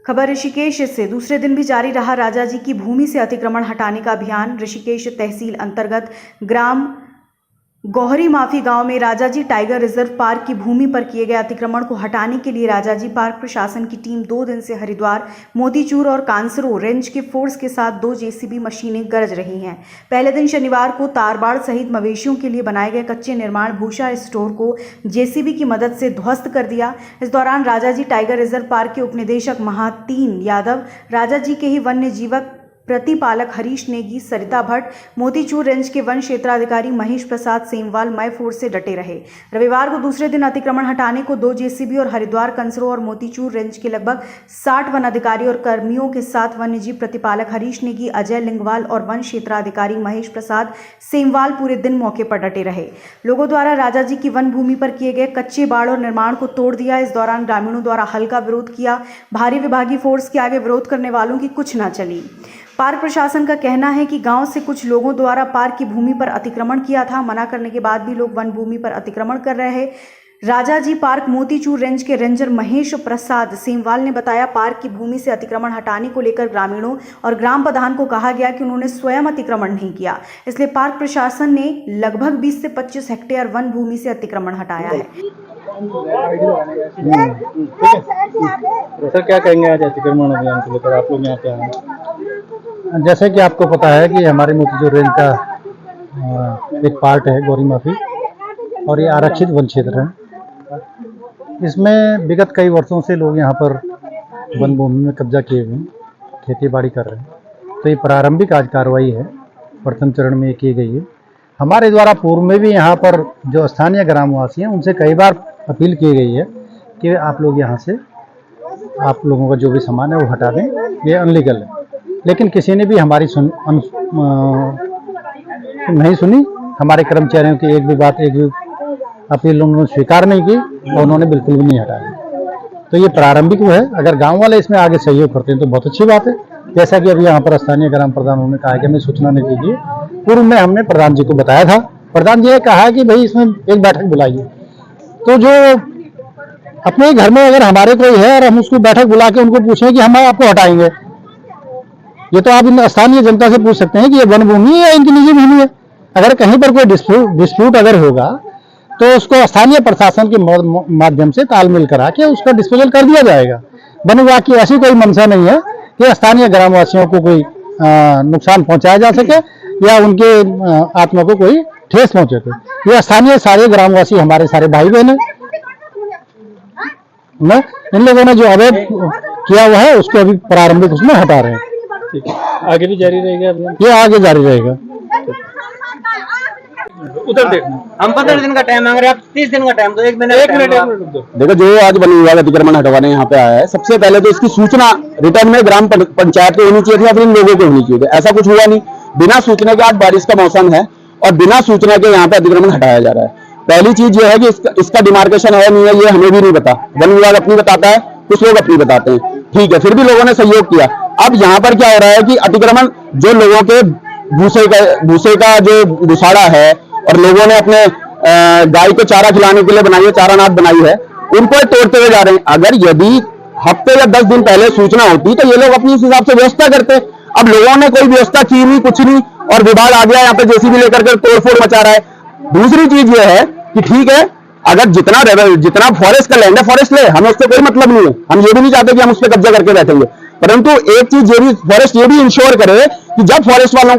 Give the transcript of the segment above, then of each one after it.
खबर ऋषिकेश से दूसरे दिन भी जारी रहा राजाजी की भूमि से अतिक्रमण हटाने का अभियान। ऋषिकेश तहसील अंतर्गत ग्राम गौहरी माफी गांव में राजाजी टाइगर रिजर्व पार्क की भूमि पर किए गए अतिक्रमण को हटाने के लिए राजाजी पार्क प्रशासन की टीम 2 दिन से हरिद्वार, मोतीचूर और कांसरो रेंज के फोर्स के साथ 2 जेसीबी मशीनें गरज रही हैं। पहले दिन शनिवार को तारबाड़ सहित मवेशियों के लिए बनाए गए कच्चे निर्माण भूषा स्टोर को जेसीबी की मदद से ध्वस्त कर दिया। इस दौरान राजाजी टाइगर रिजर्व पार्क के उपनिदेशक महातीन यादव, राजाजी के ही वन्य जीवक प्रतिपालक हरीश नेगी, सरिता भट्ट, मोतीचूर रेंज के वन क्षेत्राधिकारी महेश प्रसाद सेमवाल मय फोर्स से डटे रहे। रविवार को दूसरे दिन अतिक्रमण हटाने को 2 जेसीबी और हरिद्वार, कंसरो और मोतीचूर रेंज के लगभग 60 वन अधिकारी और कर्मियों के साथ वन्यजीव प्रतिपालक हरीश नेगी, अजय लिंगवाल और वन क्षेत्राधिकारी महेश प्रसाद सेमवाल पूरे दिन मौके पर डटे रहे। लोगों द्वारा राजाजी की वन भूमि पर किए गए कच्चे बाड़ और निर्माण को तोड़ दिया। इस दौरान ग्रामीणों द्वारा हल्का विरोध किया। भारी विभागीय फोर्स के आगे विरोध करने वालों की कुछ न चली। पार्क प्रशासन का कहना है कि गांव से कुछ लोगों द्वारा पार्क की भूमि पर अतिक्रमण किया था। मना करने के बाद भी लोग वन भूमि पर अतिक्रमण कर रहे हैं। राजाजी पार्क मोतीचूर रेंज के रेंजर महेश प्रसाद सेमवाल ने बताया, पार्क की भूमि से अतिक्रमण हटाने को लेकर ग्रामीणों और ग्राम प्रधान को कहा गया कि उन्होंने स्वयं अतिक्रमण नहीं किया, इसलिए पार्क प्रशासन ने लगभग 20 से 25 हेक्टेयर वन भूमि से अतिक्रमण हटाया है। सर, क्या कहेंगे आज अतिक्रमण अभियान को लेकर आप लोग यहाँ पे आए? जैसे कि आपको पता है कि हमारे मोतीचूर रेंज का एक पार्ट है गौरी माफी, और ये आरक्षित वन क्षेत्र है। इसमें विगत कई वर्षों से लोग यहाँ पर वन भूमि में कब्जा किए हुए खेती बाड़ी कर रहे हैं। तो ये प्रारंभिक आज कार्रवाई है, प्रथम चरण में की गई है। हमारे द्वारा पूर्व में भी यहाँ पर जो स्थानीय ग्रामवासी हैं उनसे कई बार अपील की गई है कि आप लोग यहाँ से आप लोगों का जो भी सामान है वो हटा दें, ये अनलीगल है। लेकिन किसी ने भी हमारी नहीं सुनी। हमारे कर्मचारियों की एक भी अपील उन्होंने स्वीकार नहीं की और उन्होंने बिल्कुल भी नहीं हटाया। तो ये प्रारंभिक है। अगर गांव वाले इसमें आगे सहयोग करते हैं तो बहुत अच्छी बात है। जैसा कि अभी यहाँ पर स्थानीय ग्राम प्रधान उन्होंने कहा कि हमें सूचना नहीं दी गई। पूर्व में हमने प्रधान जी को बताया था, प्रधान जी ने कहा कि भाई इसमें एक बैठक बुलाइए। तो जो अपने घर में अगर हमारे कोई है और हम उसको बैठक बुला के उनको पूछें कि हम आपको हटाएंगे, ये तो आप स्थानीय जनता से पूछ सकते हैं कि ये वन भूमि है या इनकी निजी भूमि है। अगर कहीं पर कोई डिस्प्यूट अगर होगा तो उसको स्थानीय प्रशासन के माध्यम से तालमेल करा के उसका डिस्पोजल कर दिया जाएगा। वन विभाग की ऐसी कोई मंशा नहीं है कि स्थानीय ग्रामवासियों को कोई नुकसान पहुंचाया जा सके या उनके आत्मा को कोई ठेस पहुंचे। ये स्थानीय सारे ग्रामवासी हमारे सारे भाई बहन हैं। इन लोगों ने जो अवैध किया हुआ है उसको अभी प्रारंभिक उसमें हटा रहे हैं। ठीक है, आगे भी जारी रहेगा अभियान? ये आगे जारी रहेगा। उधर देखना, हम 15 दिन का टाइम मांग रहे हैं, आप 30 दिन का टाइम दो। एक मिनट देखो, जो आज वन विभाग अतिक्रमण हटवाने यहाँ पे आया है, सबसे पहले तो इसकी सूचना रिटर्न में ग्राम पंचायत को होनी चाहिए थी या फिर इन लोगों को होनी चाहिए थी। ऐसा कुछ हुआ नहीं। बिना सूचना के आज बारिश का मौसम है और बिना सूचना के यहाँ पे अतिक्रमण हटाया जा रहा है। पहली चीज ये है कि इसका डिमार्केशन है नहीं है ये हमें भी नहीं पता। वन विभाग अपनी बताता है, कुछ लोग अपनी बताते हैं, ठीक है, फिर भी लोगों ने सहयोग किया। अब यहाँ पर क्या हो रहा है कि अतिक्रमण जो लोगों के भूसे का जो भूसाड़ा है और लोगों ने अपने गाय को चारा खिलाने के लिए बनाई है, चारानाथ बनाई है, उनको तोड़ते हुए जा रहे हैं। अगर यदि हफ्ते या 10 दिन पहले सूचना होती तो ये लोग अपनी इस हिसाब से व्यवस्था करते। अब लोगों ने कोई व्यवस्था की नहीं, कुछ नहीं, और विभाग आ गया यहाँ पे जेसीबी लेकर के तोड़फोड़ मचा रहा है। दूसरी चीज ये है कि ठीक है, अगर जितना फॉरेस्ट का लैंड है फॉरेस्ट ले, हमें उससे कोई मतलब नहीं है। हम ये भी नहीं चाहते कि हम उस पर कब्जा करके बैठेंगे, परंतु एक चीज ये भी फॉरेस्ट ये भी इंश्योर करे कि जब फॉरेस्ट वालों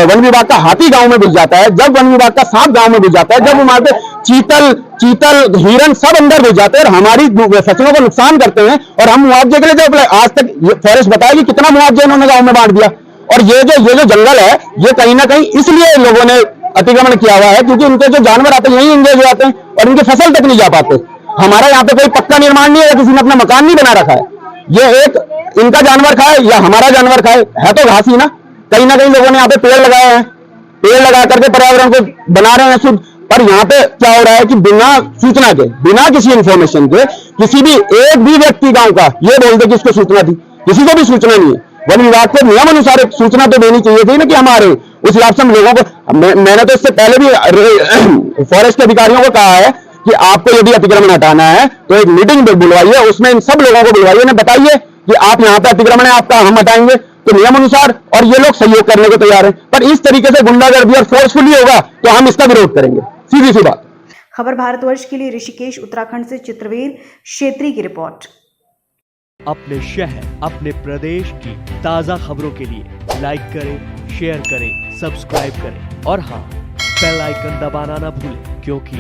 वन विभाग का हाथी गांव में घुस जाता है, जब वन विभाग का सांप गांव में घुस जाता है, जब वहां पे चीतल हिरन सब अंदर घुस जाते हैं और हमारी फसलों को नुकसान करते हैं, और हम मुआवजे के लिए जब आज तक फॉरेस्ट बताएगी कितना मुआवजा इन्होंने गाँव में बांट दिया। और ये जो जंगल है ये कहीं ना कहीं इसलिए लोगों ने अतिक्रमण किया हुआ है क्योंकि उनके जो जानवर आते हैं यही इंगेज हो जाते हैं और इनकी फसल तक नहीं जा पाते। हमारा यहाँ पे कोई पक्का निर्माण नहीं है, किसी ने अपना मकान नहीं बना रखा है। ये एक इनका जानवर खाए या हमारा जानवर खाए, है तो घास ही ना। कहीं ना कहीं लोगों ने यहाँ पे पेड़ लगाए हैं, पेड़ लगा करके पर्यावरण को बना रहे हैं शुद्ध। पर यहाँ पे क्या हो रहा है कि बिना सूचना के, बिना किसी इंफॉर्मेशन के, किसी भी एक भी व्यक्ति गांव का ये बोल दे कि इसको सूचना थी, किसी को भी सूचना नहीं है। वन विभाग को नियम अनुसार एक सूचना तो देनी चाहिए थी ना कि हमारे उस हिसाब से हम लोगों को। मैंने तो इससे पहले भी फॉरेस्ट के अधिकारियों को कहा है कि आपको यदि अतिक्रमण हटाना है तो एक मीटिंग बुलवाइए, उसमें इन सब लोगों को बुलवाइए, उन्हें बताइए कि आप यहाँ पे अतिक्रमण है आपका, हम हटाएंगे, तो नियम अनुसार और ये लोग सहयोग करने को तैयार हैं। पर इस तरीके से गुंडागर्दी और फोर्सफुली होगा तो हम इसका विरोध करेंगे, सीधी सी बात। खबर भारतवर्ष के लिए ऋषिकेश उत्तराखंड से चित्रवीर क्षेत्री की रिपोर्ट। अपने शहर, अपने प्रदेश की ताजा खबरों के लिए लाइक करें, शेयर करें, सब्सक्राइब करें और हाँ, बेल आइकन दबाना ना भूलें, क्योंकि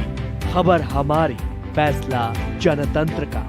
खबर हमारी, फैसला जनतंत्र का।